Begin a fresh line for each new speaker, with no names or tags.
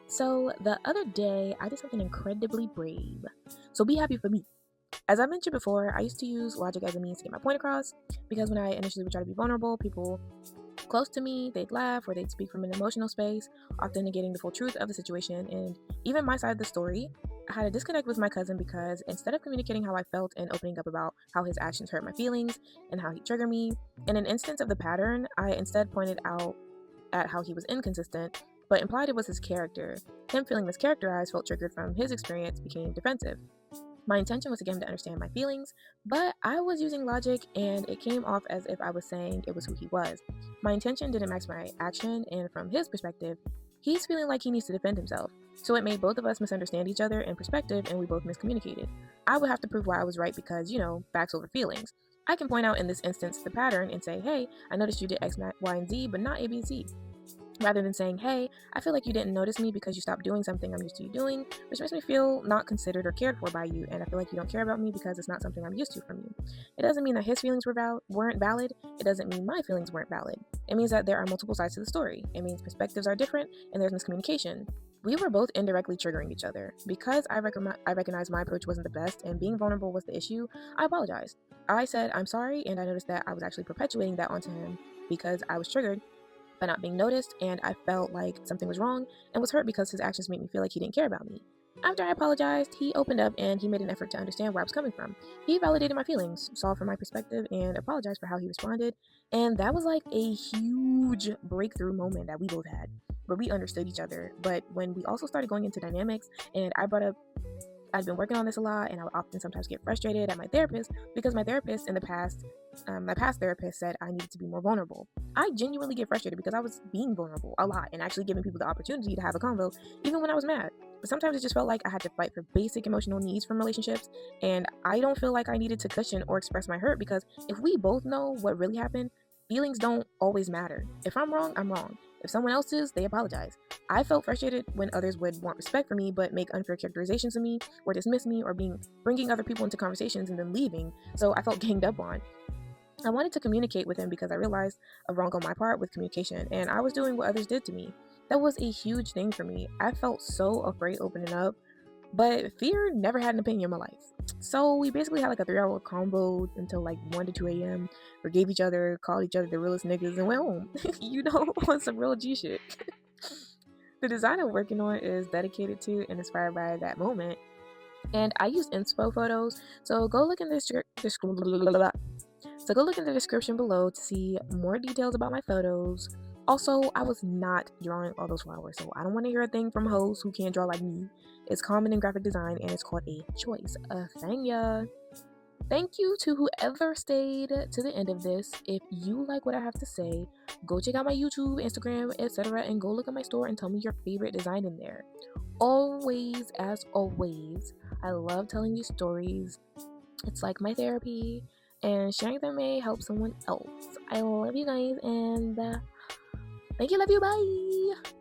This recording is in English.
So the other day, I did something incredibly brave. So be happy for me. As I mentioned before, I used to use logic as a means to get my point across because when I initially would try to be vulnerable, people close to me, they'd laugh or they'd speak from an emotional space, often negating the full truth of the situation and even my side of the story. I had a disconnect with my cousin because instead of communicating how I felt and opening up about how his actions hurt my feelings and how he triggered me, in an instance of the pattern, I instead pointed out at how he was inconsistent, but implied it was his character. Him feeling mischaracterized felt triggered from his experience, became defensive. My intention was to get him to understand my feelings, but I was using logic and it came off as if I was saying it was who he was. My intention didn't match my action, and from his perspective, he's feeling like he needs to defend himself. So it made both of us misunderstand each other in perspective and we both miscommunicated. I would have to prove why I was right because, facts over feelings. I can point out in this instance the pattern and say, hey, I noticed you did X, Y, and Z, but not A, B, and C. Rather than saying, hey, I feel like you didn't notice me because you stopped doing something I'm used to you doing, which makes me feel not considered or cared for by you, and I feel like you don't care about me because it's not something I'm used to from you. It doesn't mean that his feelings weren't valid. It doesn't mean my feelings weren't valid. It means that there are multiple sides to the story. It means perspectives are different and there's miscommunication. We were both indirectly triggering each other. Because I recognized my approach wasn't the best and being vulnerable was the issue, I apologized. I said, I'm sorry, and I noticed that I was actually perpetuating that onto him because I was triggered by not being noticed, and I felt like something was wrong and was hurt because his actions made me feel like he didn't care about me. After I apologized, he opened up and he made an effort to understand where I was coming from. He validated my feelings, saw from my perspective, and apologized for how he responded. And that was like a huge breakthrough moment that we both had, where we understood each other. But when we also started going into dynamics, and I brought up I'd been working on this a lot, and I would often sometimes get frustrated at my therapist because my therapist in the past, my past therapist said I needed to be more vulnerable. I genuinely get frustrated because I was being vulnerable a lot and actually giving people the opportunity to have a convo, even when I was mad. But sometimes it just felt like I had to fight for basic emotional needs from relationships, and I don't feel like I needed to cushion or express my hurt because if we both know what really happened, feelings don't always matter. If I'm wrong, I'm wrong. If someone else is, they apologize. I felt frustrated when others would want respect for me but make unfair characterizations of me or dismiss me or bringing other people into conversations and then leaving. So I felt ganged up on. I wanted to communicate with him because I realized a wrong on my part with communication and I was doing what others did to me. That was a huge thing for me. I felt so afraid opening up, but fear never had an opinion in my life. So we basically had like a 3 hour combo until like 1 to 2 a.m. Forgave each other, called each other the realest niggas, and went home. On some real G shit. The design I'm working on is dedicated to and inspired by that moment. And I use inspo photos, so go look in the description below to see more details about my photos. Also, I was not drawing all those flowers, so I don't want to hear a thing from hoes who can't draw like me. It's common in graphic design and it's called a choice. Thank ya. Thank you to whoever stayed to the end of this. If you like what I have to say, go check out my YouTube, Instagram, etc., and go look at my store and tell me your favorite design in there. Always, as always, I love telling you stories. It's like my therapy, and sharing them may help someone else. I love you guys, and thank you, love you, bye.